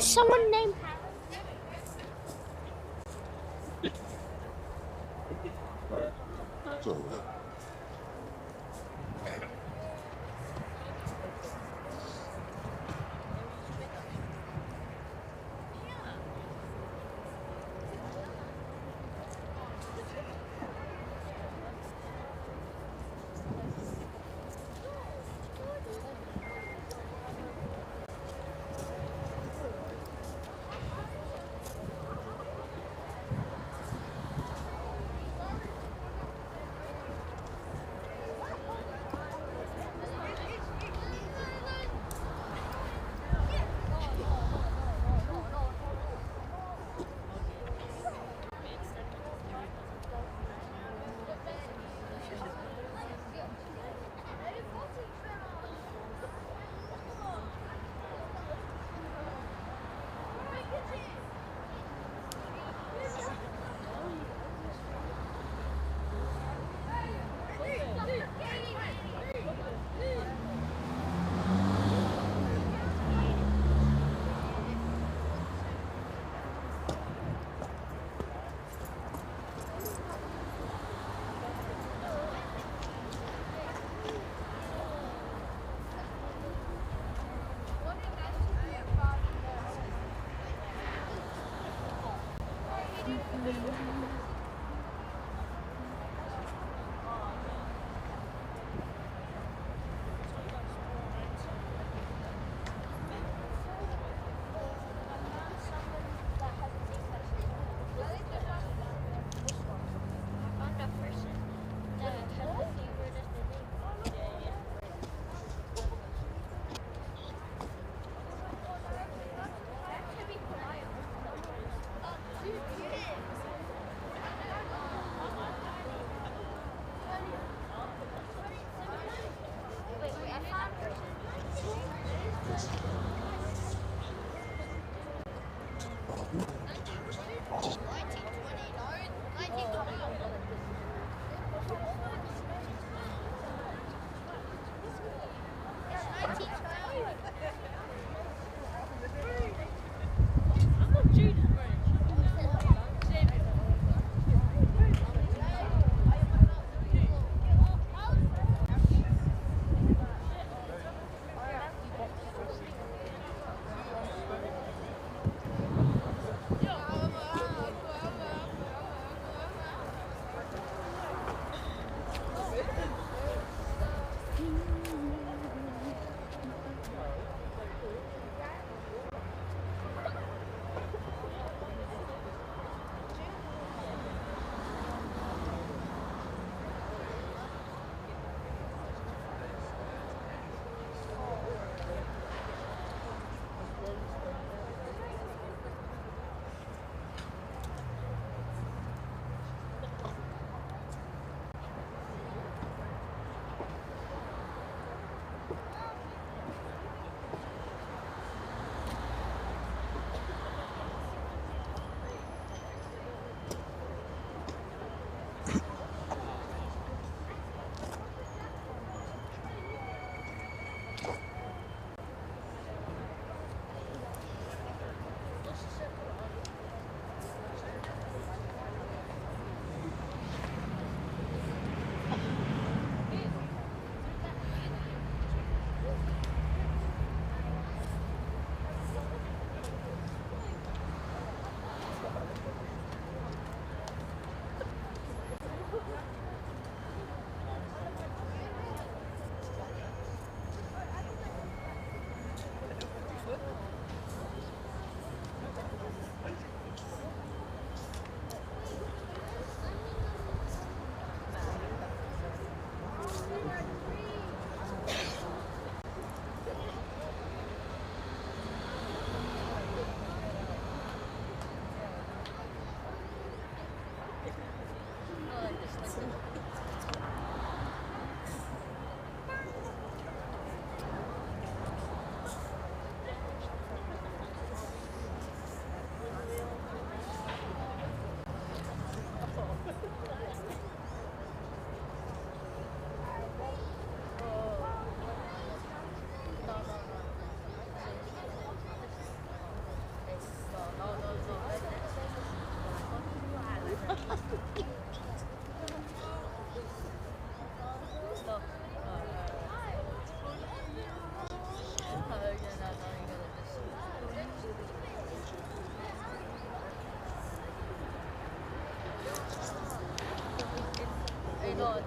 There's someone named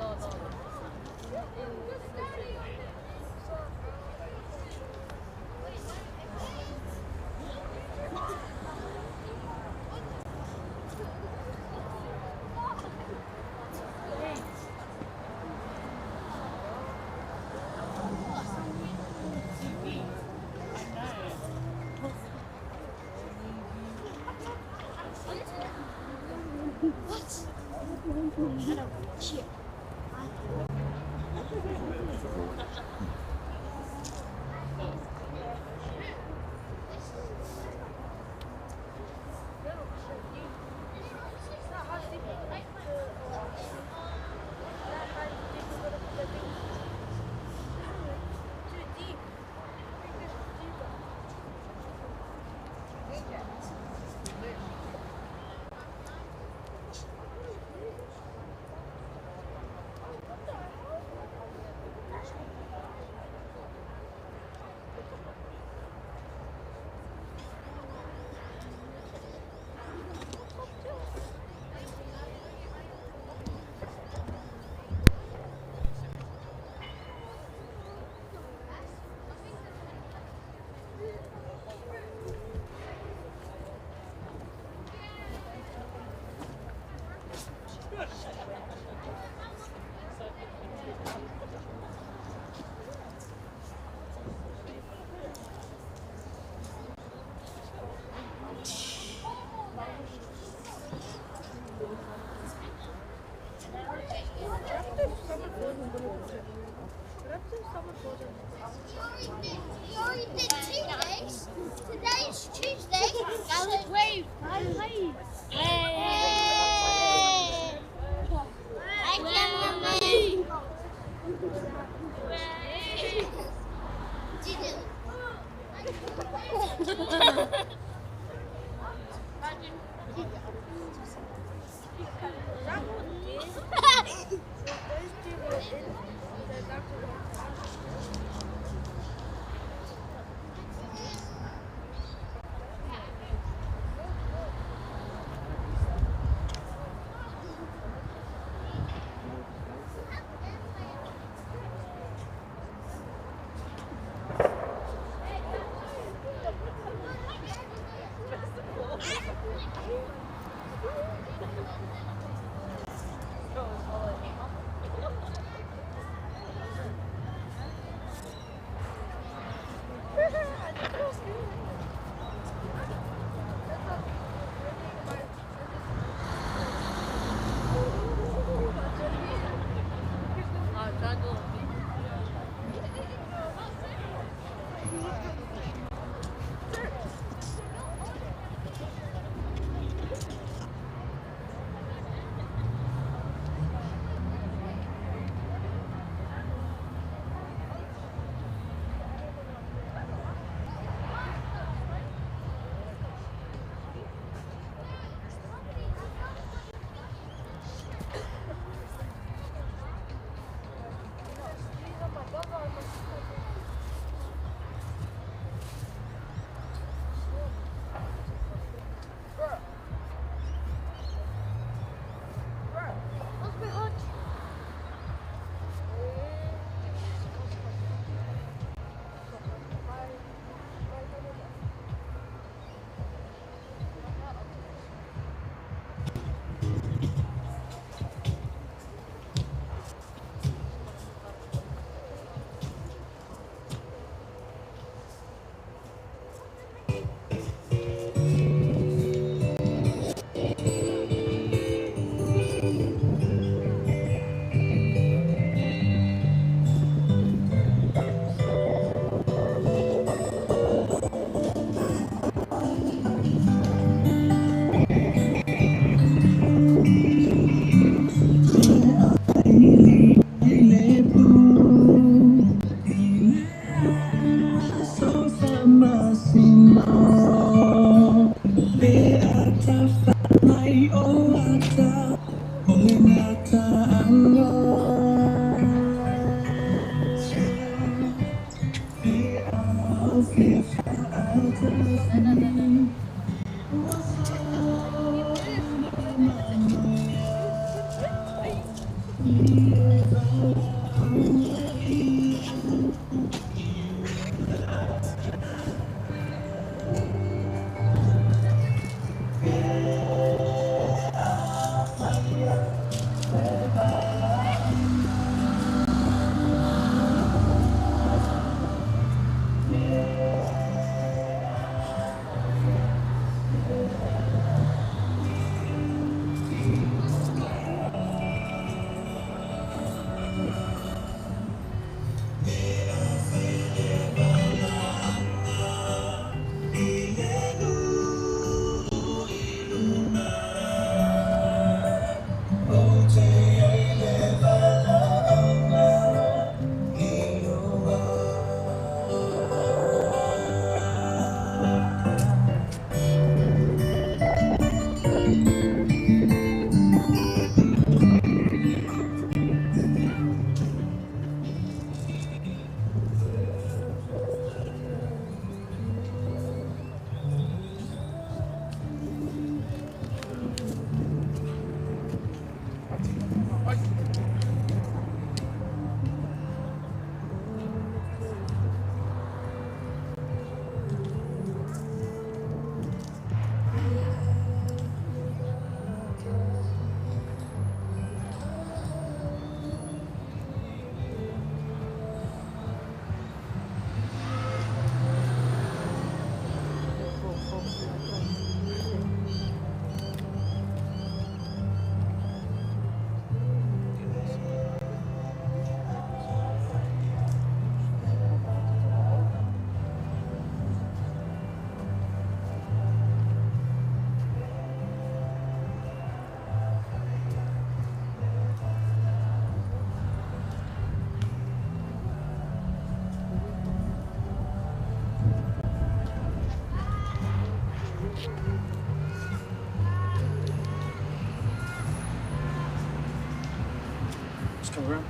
You already did 2 days. Today's Tuesday. Let's wave. Hey. I can't remember. Come around.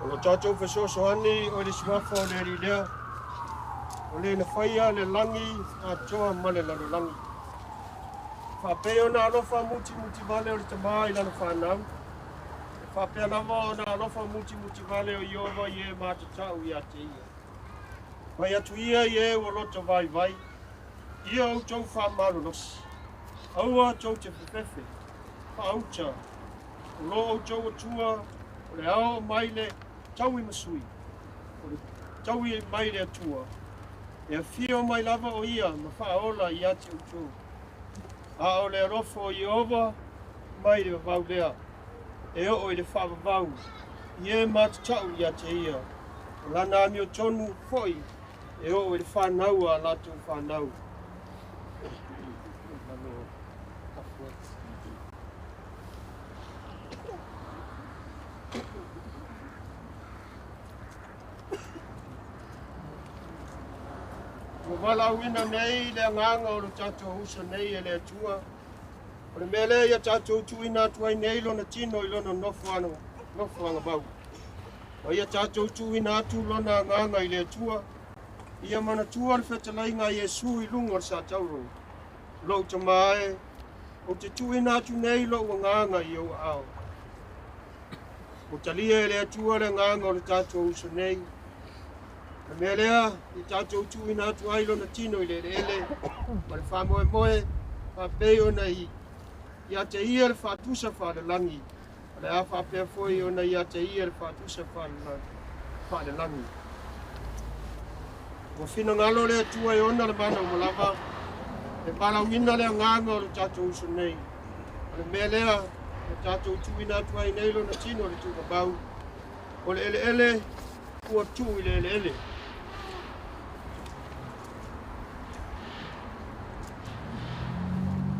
O tātou whasosoani o le smartphone e ri lea. O le na whaia le langi a toa male lalo langi. Whapeo na alofa muti vale o le tamai lalo whanau. Whapea lava o na alofa muti vale o Iova i e mātatau i a te ia. Mai atu ia i e o loto vai. Ia au tau whamaru losi. Aua tau te whiwhewe. Whaauta. O lo au tau atua. O le ao mai le tau i masui. O le tau i mai le atua. E a whio mai lava o ia ma whaola i ate utu. A o le arofo o Iova mai le vau lea. E o i le whaavavau. I e mātatau i ate ia. O lana ami o tonu foi. E o i le whanau a latu whanau. Wala wina nei le nganga o le tātou husa nei e le atua. O le mele ia tātou tuina atuai nei lona tino i lona nofo anga bau. O ia tātou tuina atu lona nganga i le atua. Ia mana tua le whetalai ngā Iesu i lunga o sa tauro. Lo tamae, o te tuina atu nei lo nganga i au ao. O talia e le atua le nganga o le tātou husa nei. Me lea, i tātou tuina atu ai lona tino i le ele, ma le whamoe, whapei ona i a te ia le whatusa whare langi, le a whapea foi ona i a te ia le whatusa whare langi. Wa whina ngalo le atua i ona le mana o malawa, e pala wina le nganga o le tātou uso nei. Le me lea, le tātou tuina atu ai nei lona tino le tuka bau, o le ele, ua tu i le ele.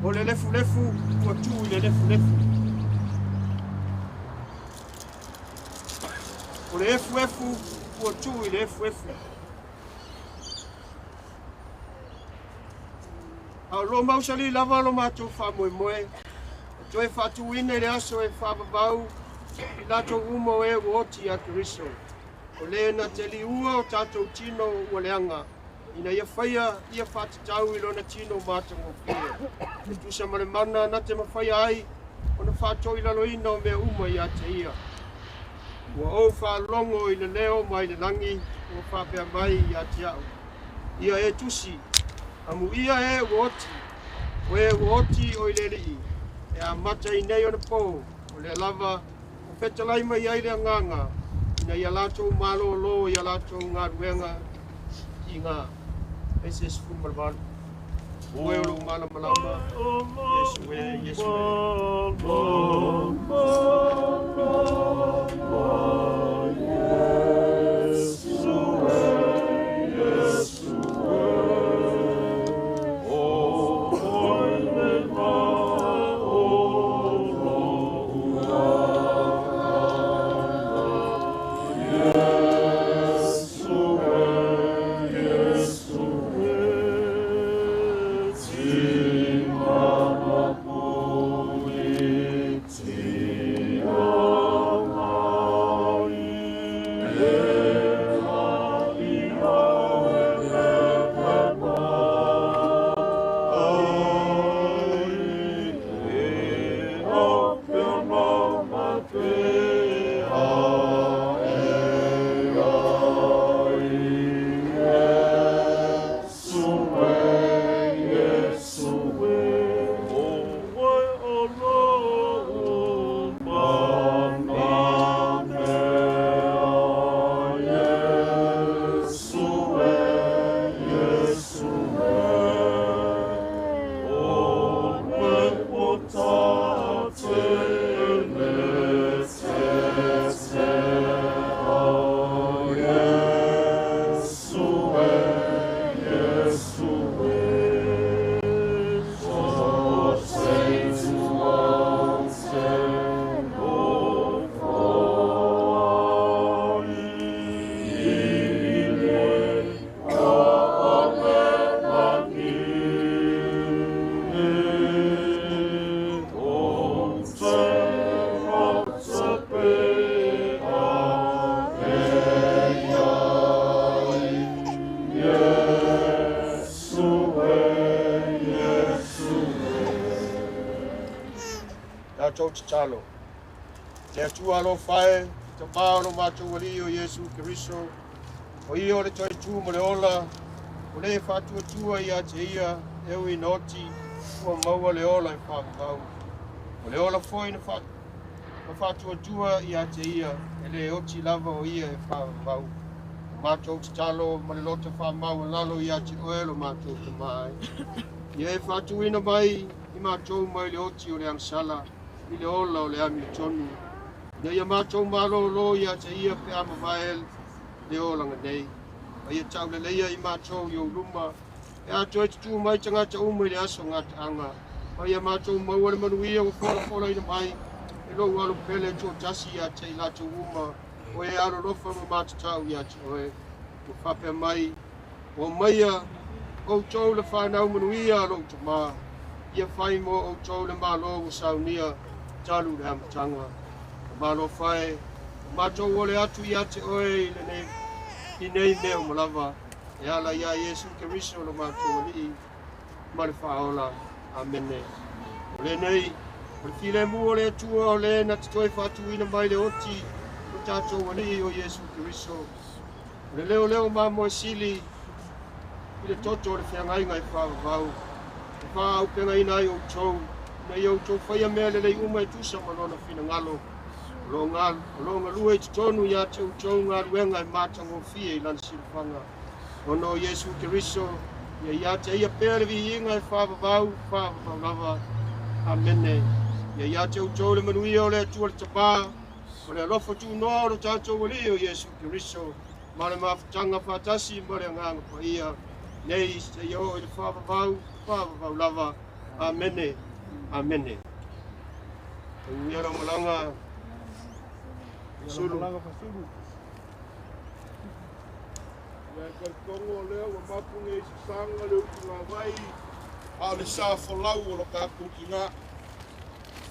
O le lefu, ua tu i le lefu. O le efu, ua tu i le efu. A lo mausali lava lo mātou whamoe. Toi whatu ina le aso e whababau, i lato umo e woti a Kiriso. O le na te li ua o tātou tino ua leanga. Ina ia whaia, ia whatatau i lona tino mātou o pia. E tusa mare mana na te mawhaia ai, o na whatou i lalo ina o mea uma i a te ia. Ua o whalongo i le leo mai le langi, o whapea mai i a te au. Ia e tusi, amu ia e woti, o e woti o i lelei. E a mata i nei o na pō, o le lava, o petalai mai ai le nganga, ina ia latou malo lo, ia latou ngā ruenga, i ngā SS Fumarvan. Oe o lo mana malama, Yesu Chalo. Le tua lo fai, te paolo macho walio Yesu Kristo. O io le toi tu mo le ola. O le fatu tua ia te ia, eu i noti, ua maua le ola I whakau. O le ola foi na fatu tua ia te ia, e le oti lava o ia e whakau. Macho chalo, ma le lota whamau lalo ia te oelo macho te mai. Ia e fatu ina mai, I macho mai le oti o le angsala. I le ola o le ami tonu. Ia ia mātou malo lo ia te ia pe ama mael le ola nganei. A ia tau le leia I mātou I luma. E ato e tu mai tangata umu I le aso ngata anga. A ia mātou maua le manuia o fola ina mai. E lo walo pele tō tasi ia te I lato uma. O e aro lofa ma mātatau ia te oe. O whape mai. O maia o tau le whanau manuia lo te maa. Ia whai mo o tau le malo o saunia. Talu le amatanga. Malo whae. Mātou o le atu I ate oe I nei meo malawa. E ala ia Yesu Keriso lo mātou li. Ma le whaola. Amene. O le nei. O le file mu o le atua o le na te toi whatu ina mai le oti. O tātou o li o Yesu Keriso. O le leo mā moe sili. I le toto o le whiangai ngai whāwau. E whā upenga ina I o tau. Na iau tō whaia mea le lei umai tusa malona whina ngalo. Lo ngā lua I te tonu ia te utau ngā ruenga I mātango fia I lana sirupanga. Ono Yesu Keriso, ia te ia pēle vi inga I whāwawau lava. Amene. Ia te utau le manuia o le atua le tapā. O le alofa tu noa o le tātou wali o Yesu Keriso. Ma le mawhatanga whātasi ma le nganga pa ia. Nei te iau I le whāwawau lava. Amene. Amene. Ia ra malanga. Sulu. Ia kartongo leo wa mapunge I sanga leo ki ngā vai. A le sa folau o lo kākou ki ngā.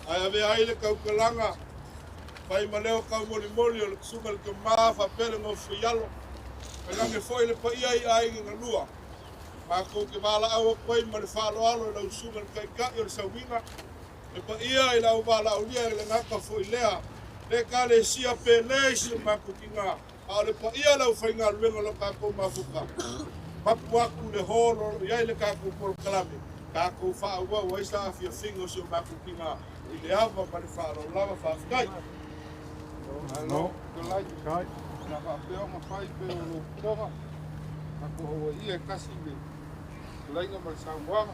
Ai ave aile kaukalanga. Pai ma leo kau moli o le kusunga le ke maa whapele ngō whialo. Kalange foi le pa ia I aingi ngā lua. Mākou ke wala awa koe ma le whalo alo lau sunga le kaikai o le sawinga. E pa ia I lau wala au lia le ngaka foi lea. Le ka le sia pe le isi mākou ki ngā. A le pa ia lau whainga luenga lo kākou mafuka. Papu aku le holo iai le kākou polo kalame. Kākou wha ua ua isa awhia whingo si o mākou ki ngā. I le awa ma le whalo lawa whawhikai. No, ke lai kai. Na whapeo ma whai peo lo tonga. Ako hoa ia kasi me. Lainga ma Samoa.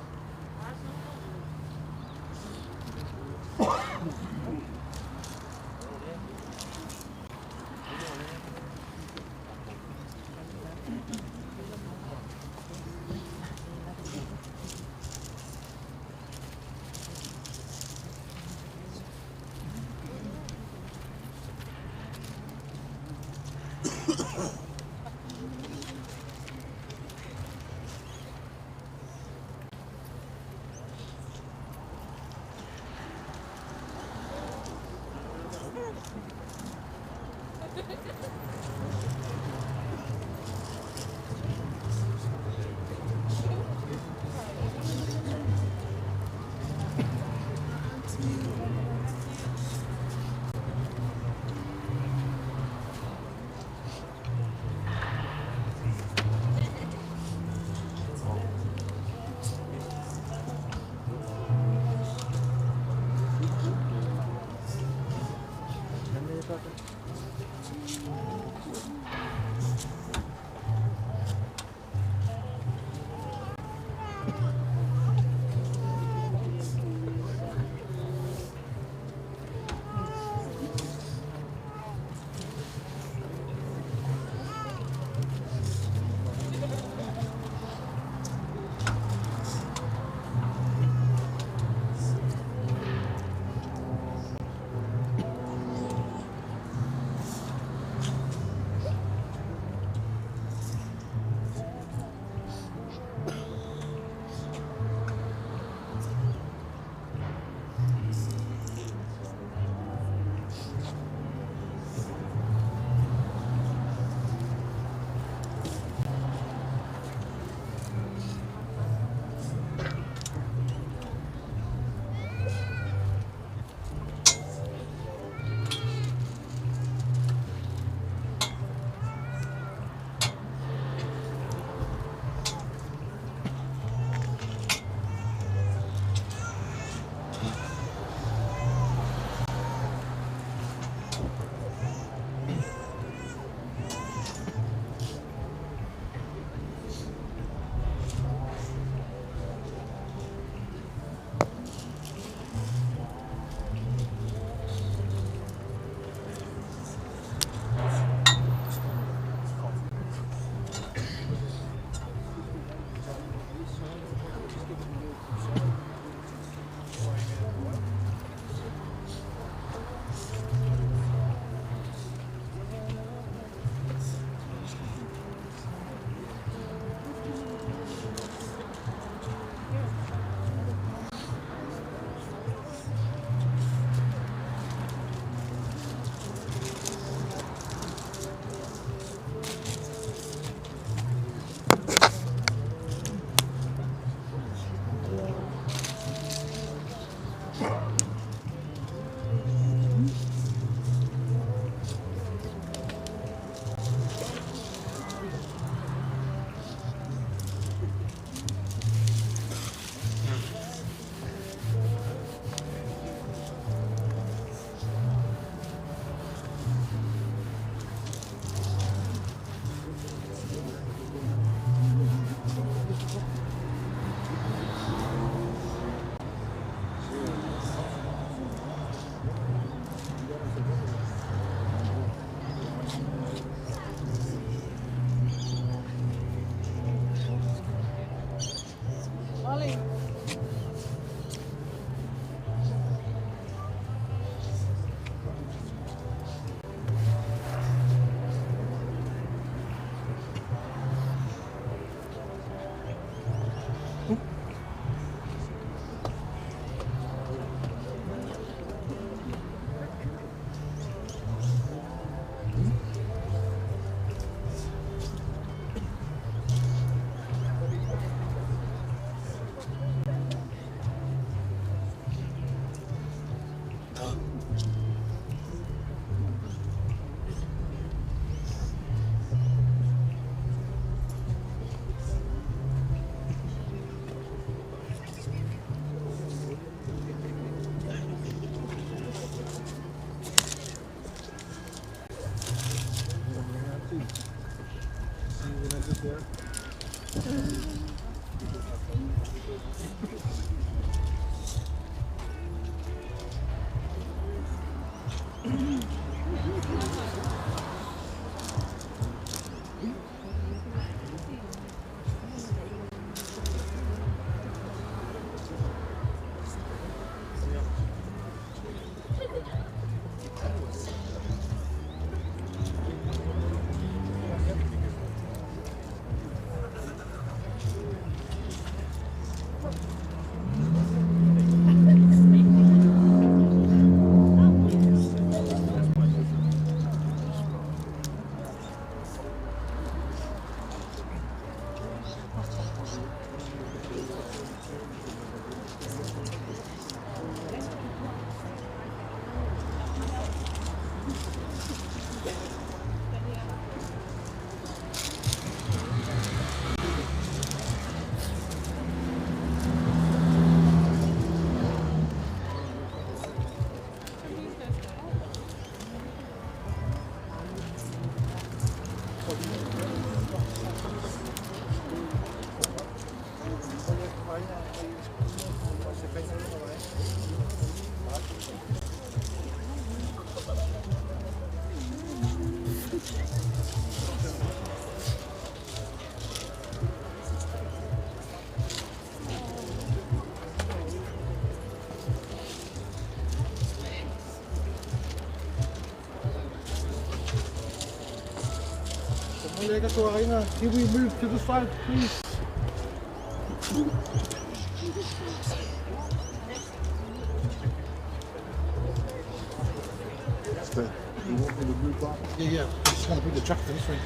Can we move to the side, please? You want me to move back? Yeah. Just going to bring the truck to this way.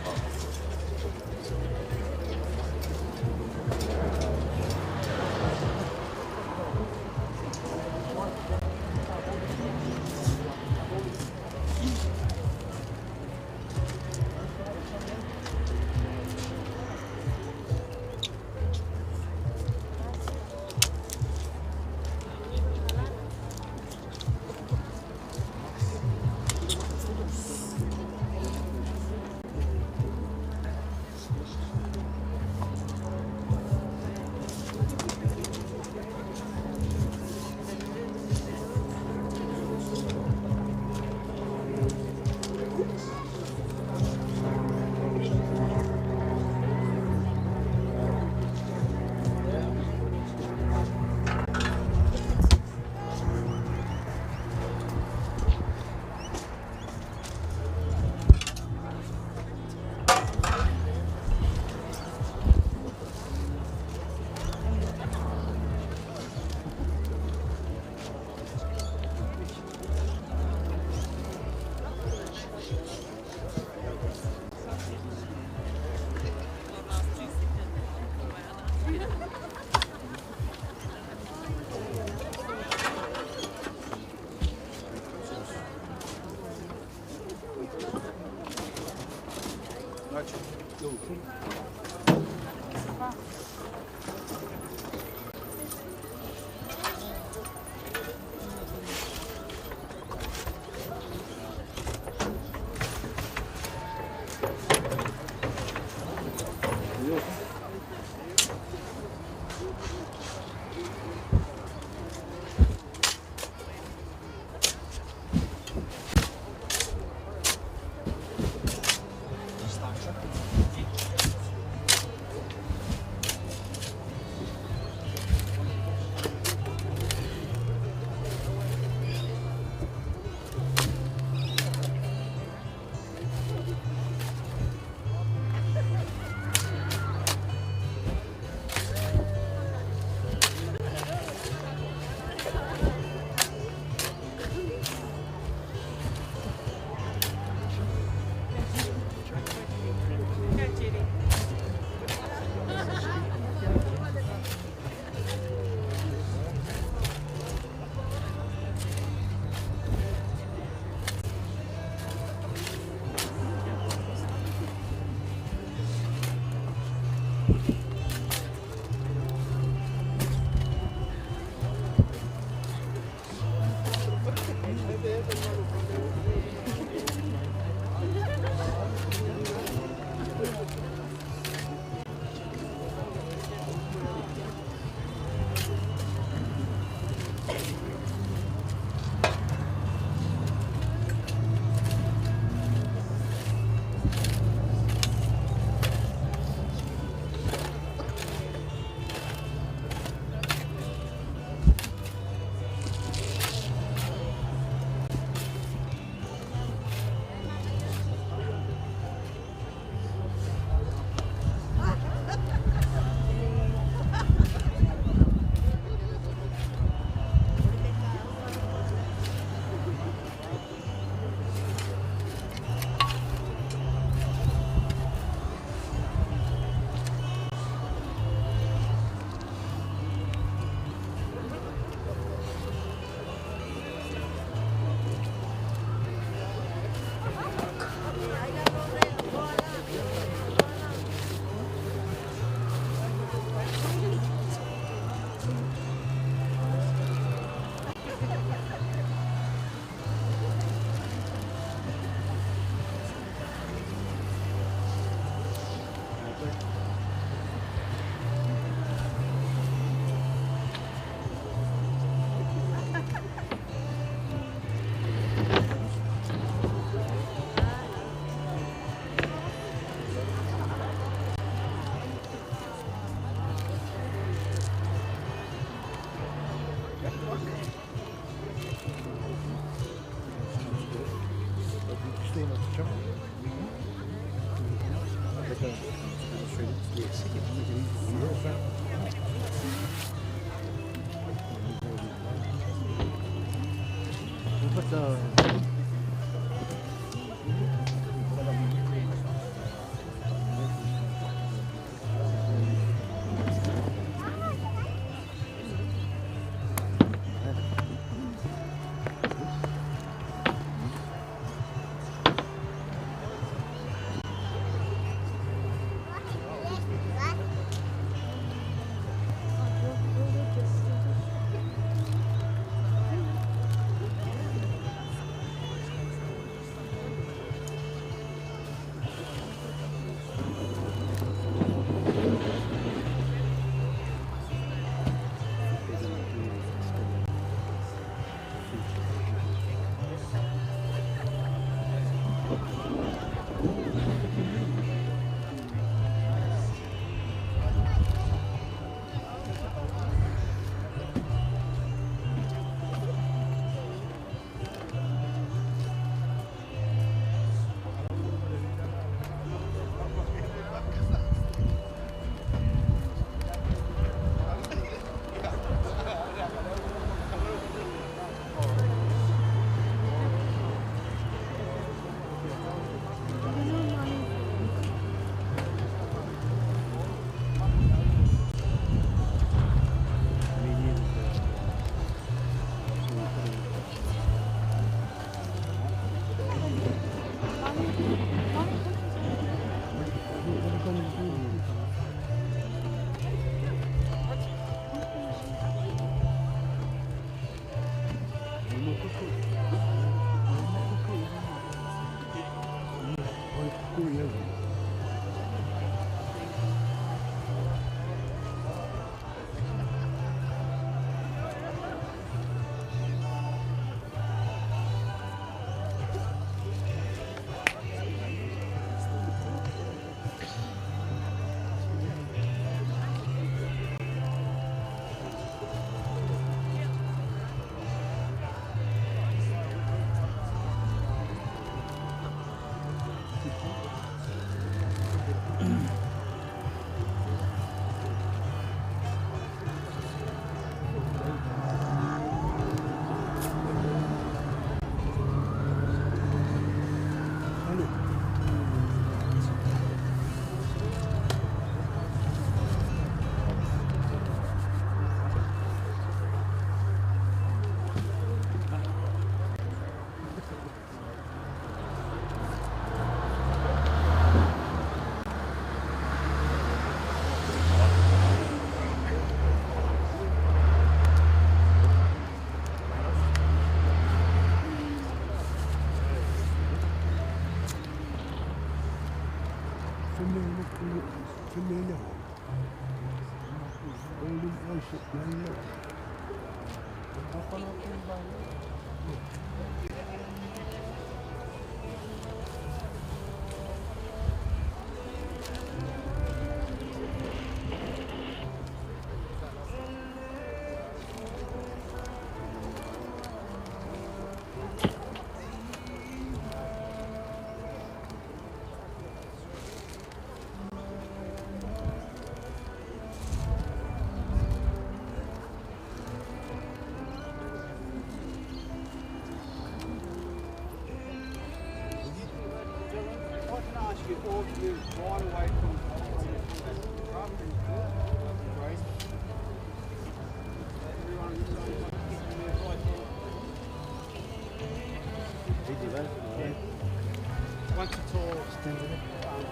Once it's all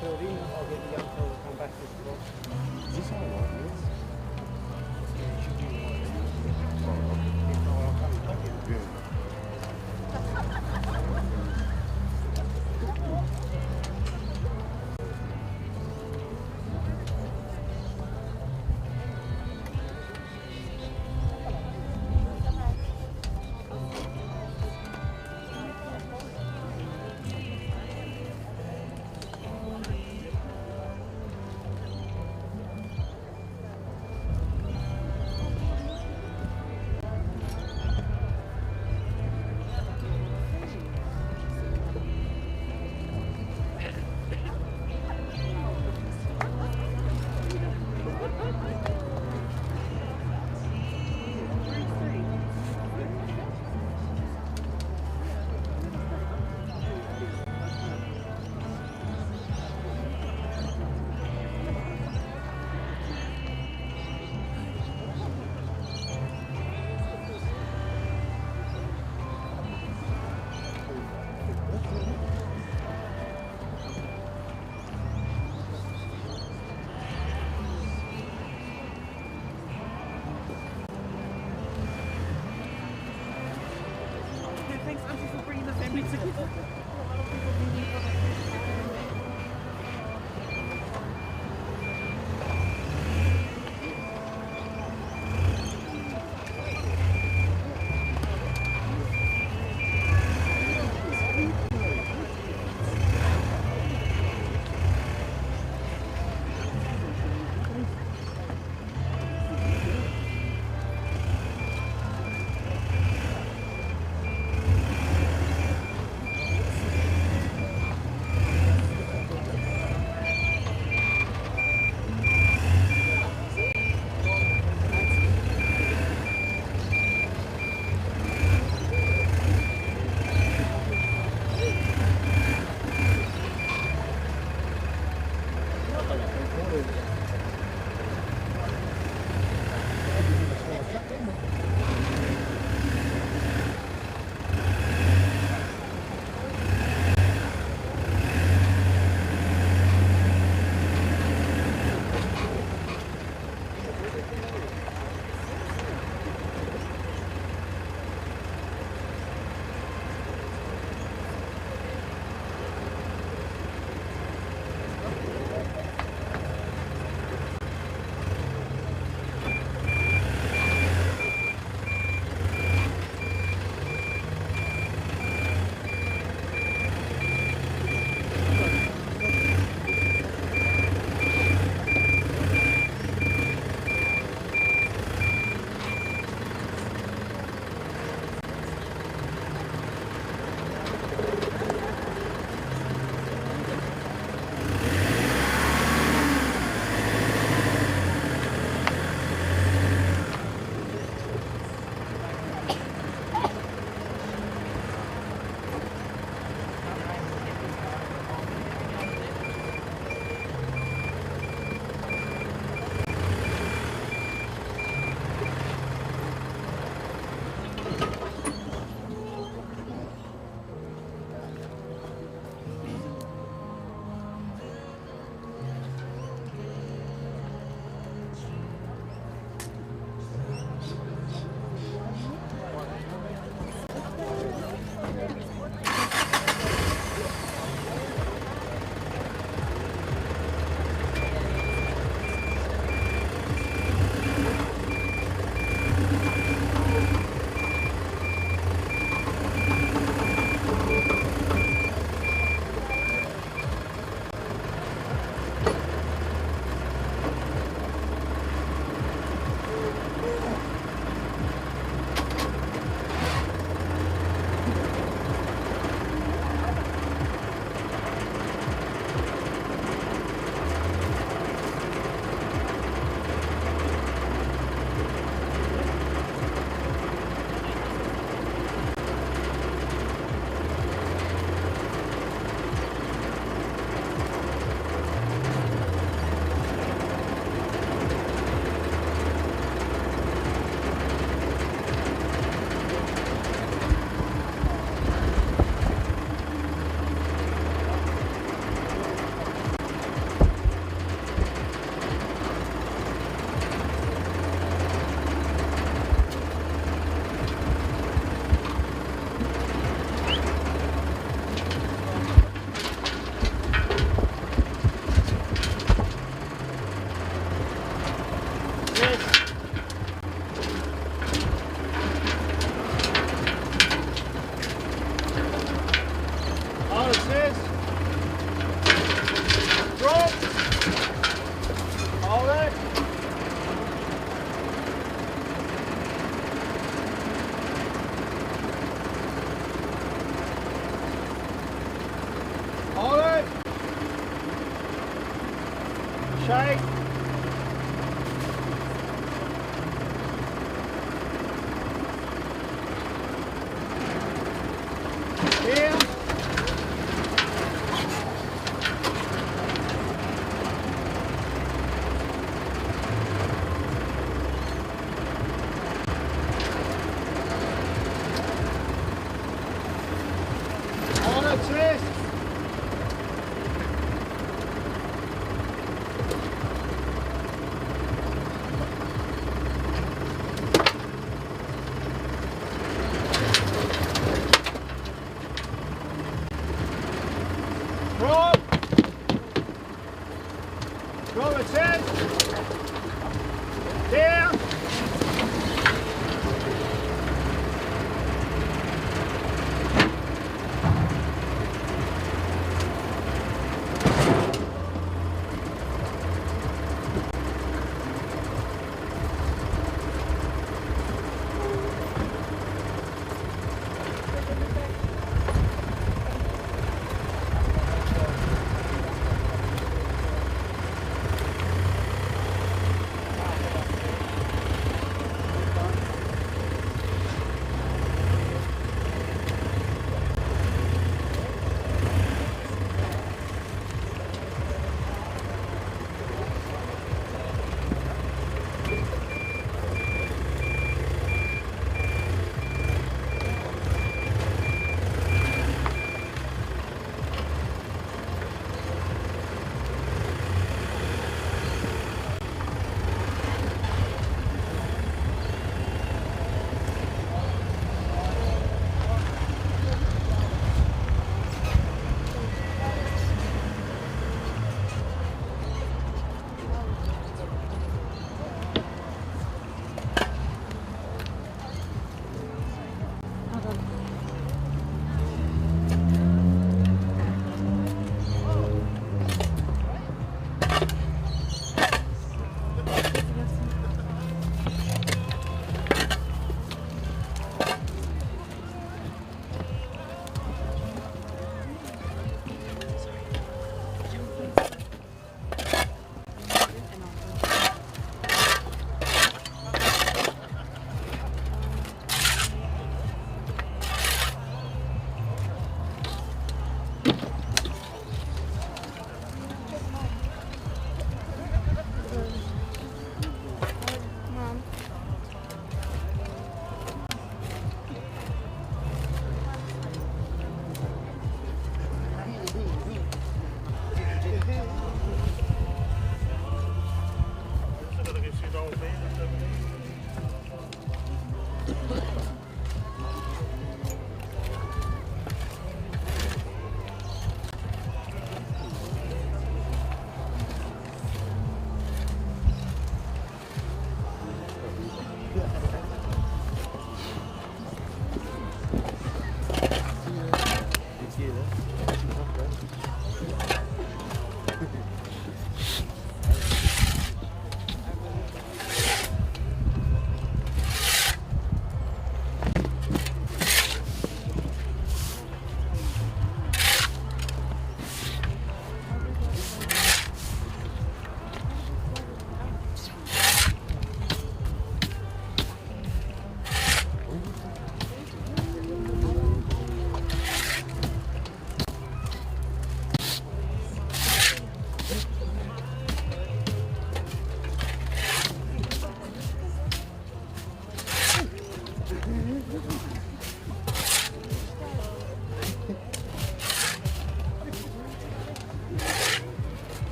filled in, I'll get the young fellow to come back to the box. Is this all right? Yes. Shake. Here. On a twist.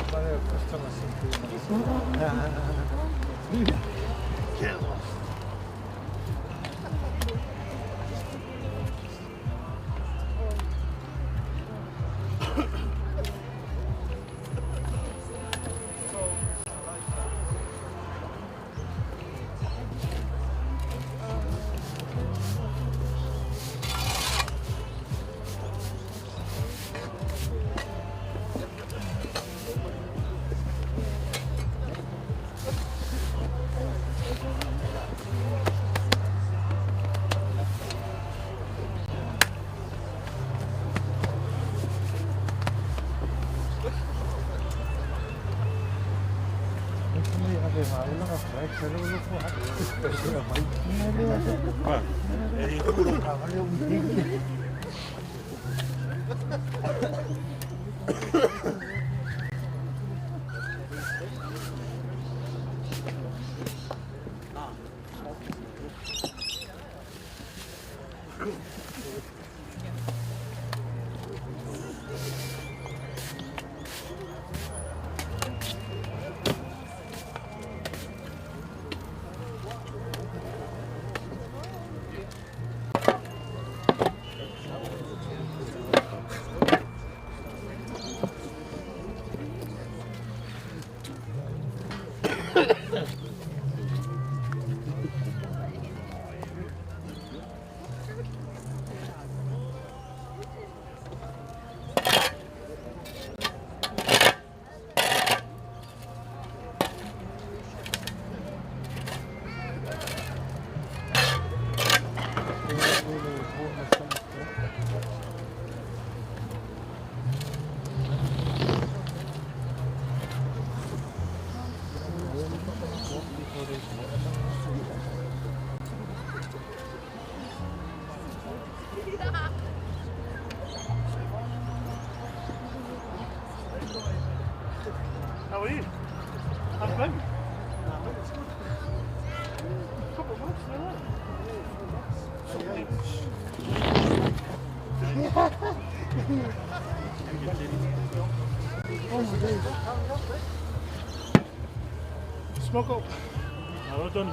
Vale, customer How are you? I'm good. Smoke up. Well done.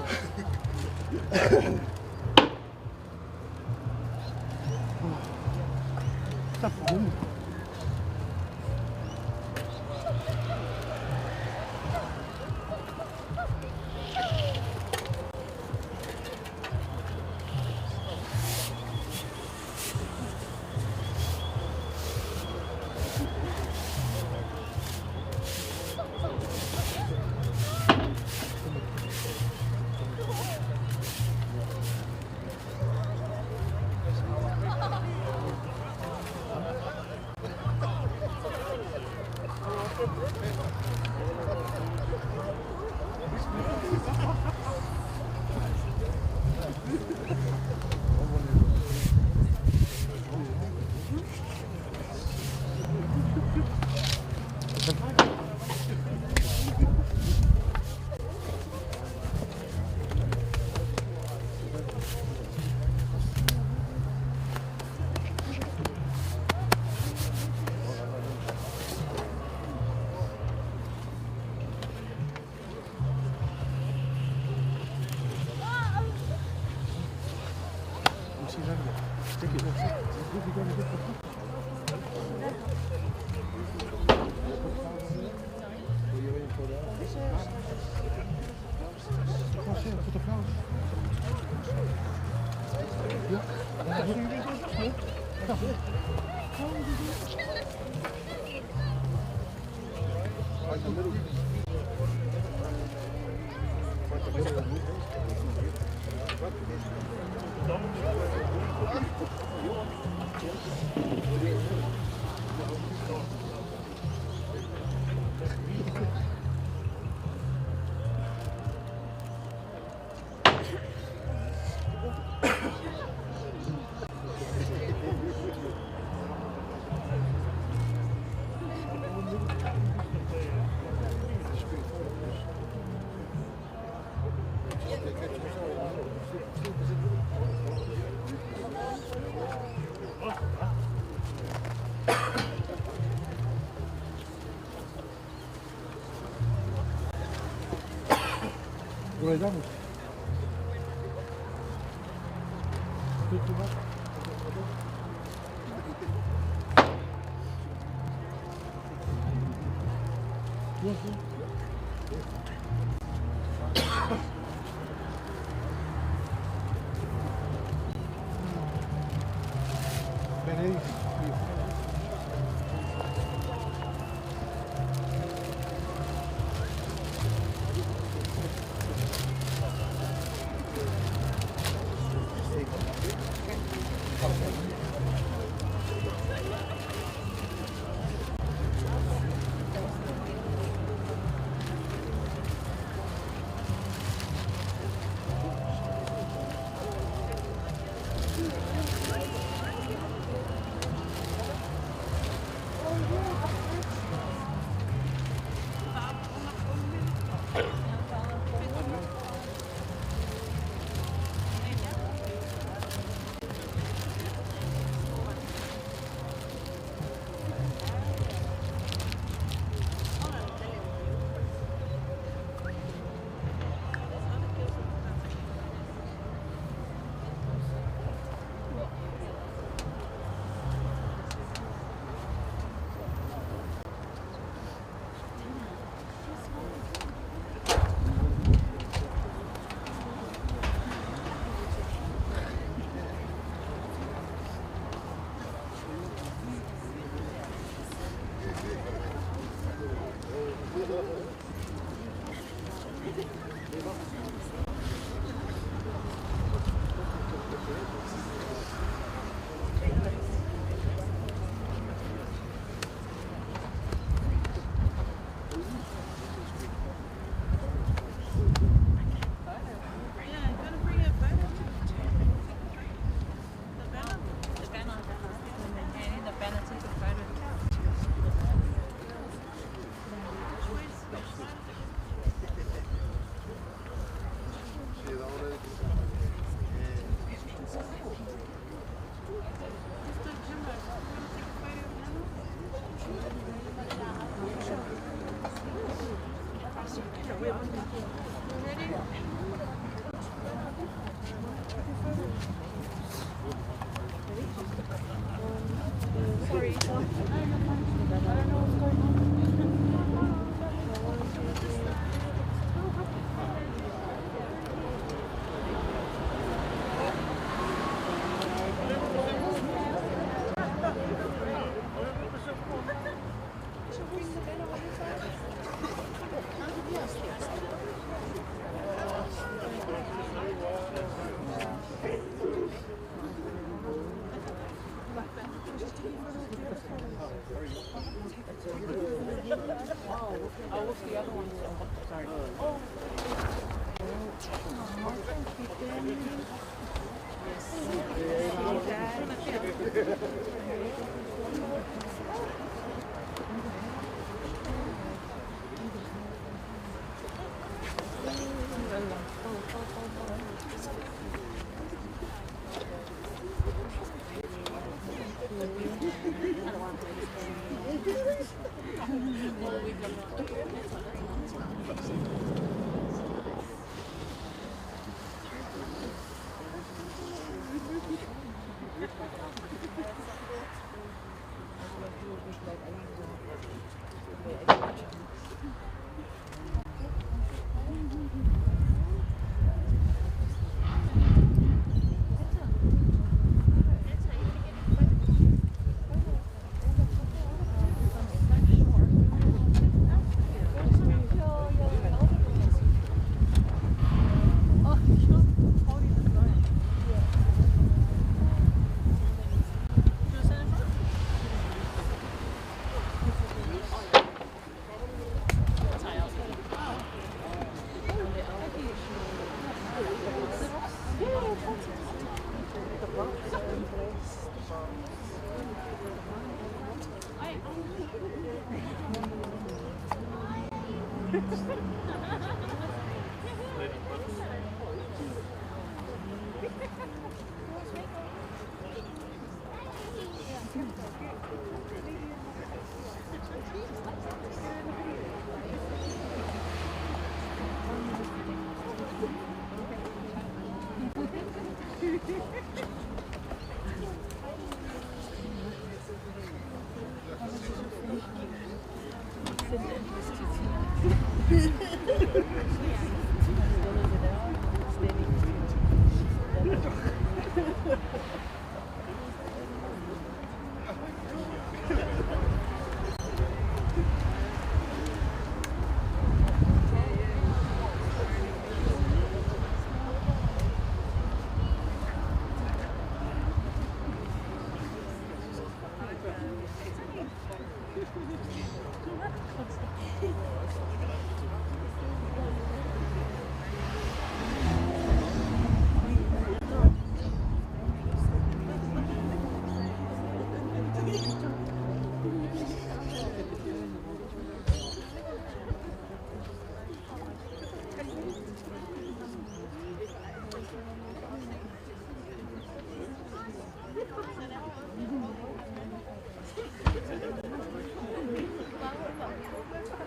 Boleh jamu.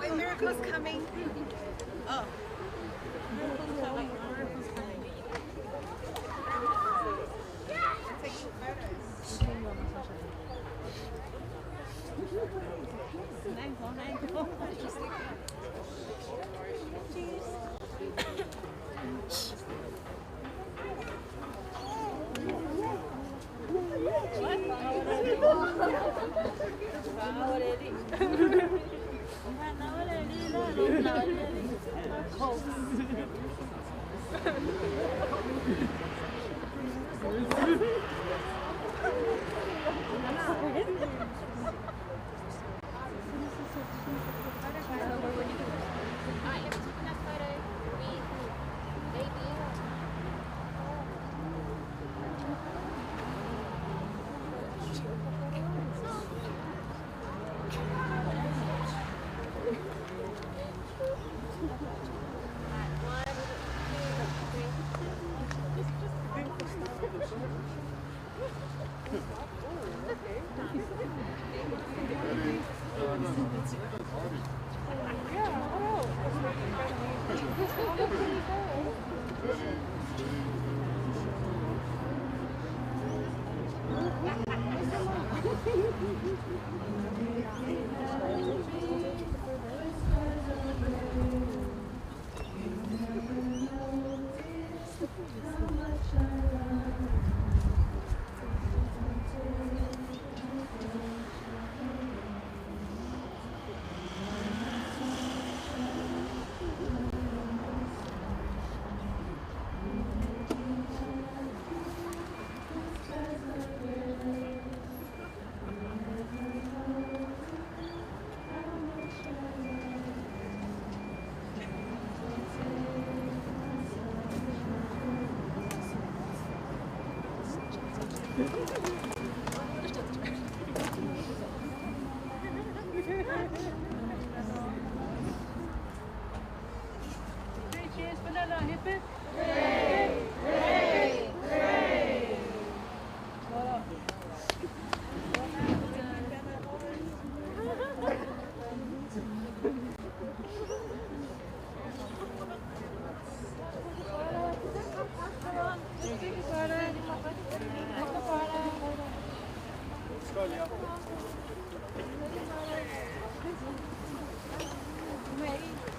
Wait, Miracle's coming. Oh. Miracle's coming. Miracle's coming. Take some Cheers, banana, hip it.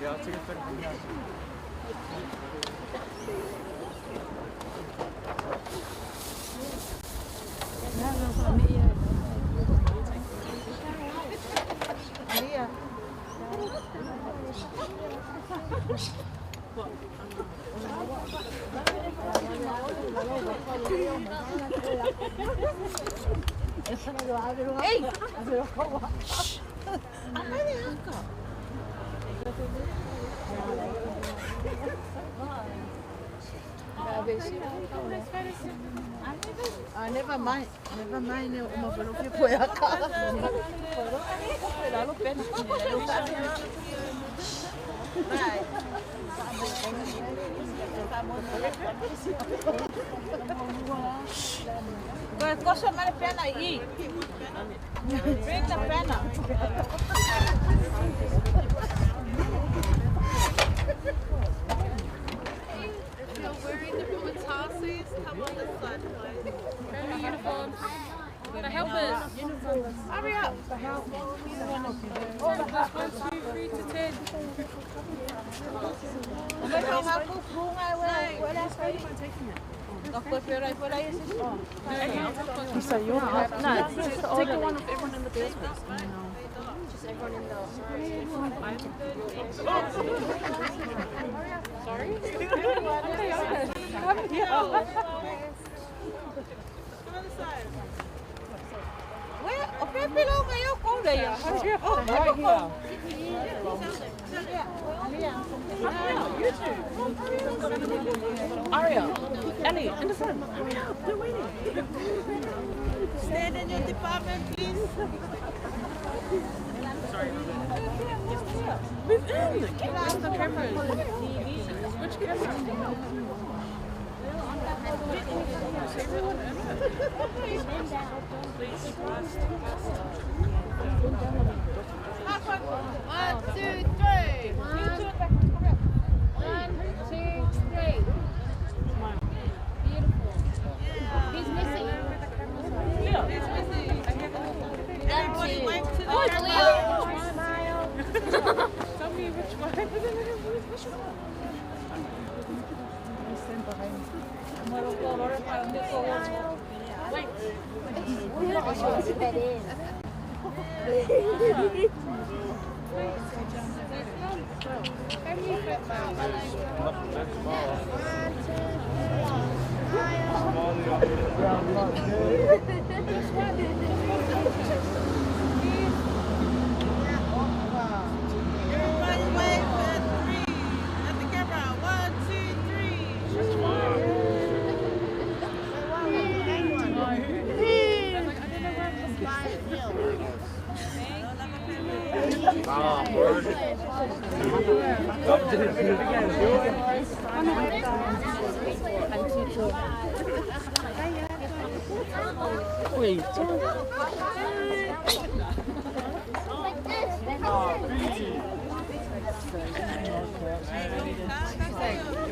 Yeah, I'll take a photo from here. Never mind. Never mind. Uma falou que foi a casa. Vai. Coxa mais a perna aí. Bring the perna. If you're wearing the Bumatassis, come on this side, please. Uniforms. The helpers. Hurry up. One, 2, 3, 2. So you're no, take the one of everyone in the business. Just everyone in the. Sorry. Where below kayo ko daya? Right here. Aria, Ellie, in the front. Hurry up, we're waiting. Stand in your department, please. Within. Where's the cameras? Which camera? One, two, three. One, two, three. Beautiful. He's missing. Everybody wave to the Oh, camera. Leo. Tell me which one. Which one? Everybody wave at three. At the camera. One, two, three.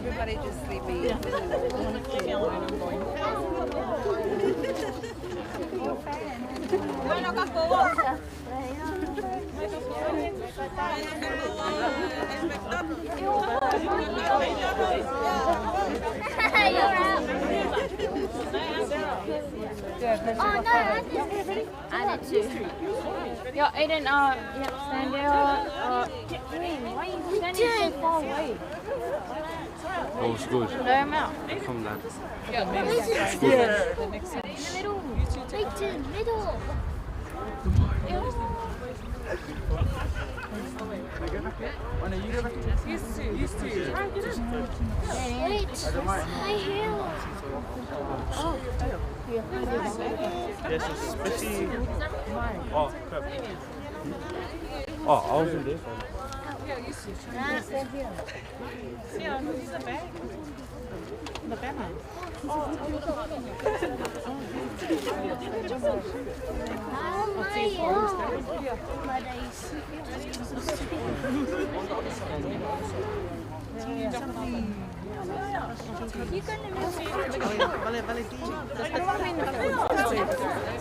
Everybody just sleepy. I did too. Yo, Aiden, stand there. Why are you standing so far away? Oh, it's good. Let him out. Come down. It's good. in the middle. Right in the middle. Used to. Wait, my hair. Yes, it's spitty. Oh, perfect. Oh, I was in there. The banner.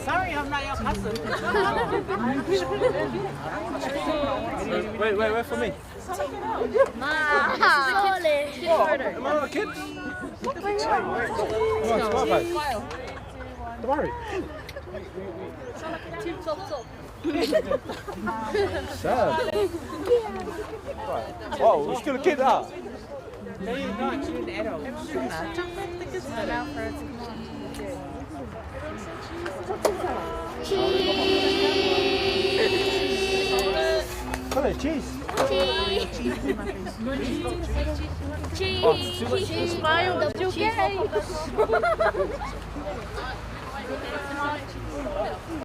Sorry, I'm not your cousin. Wait for me. Am Am I not a kid? Come on, smile, guys. Don't worry. Sad. Oh, we're still a kid, huh? No, you're not. You're an adult. Come on, cheese. Cheese. Smile. Cheese.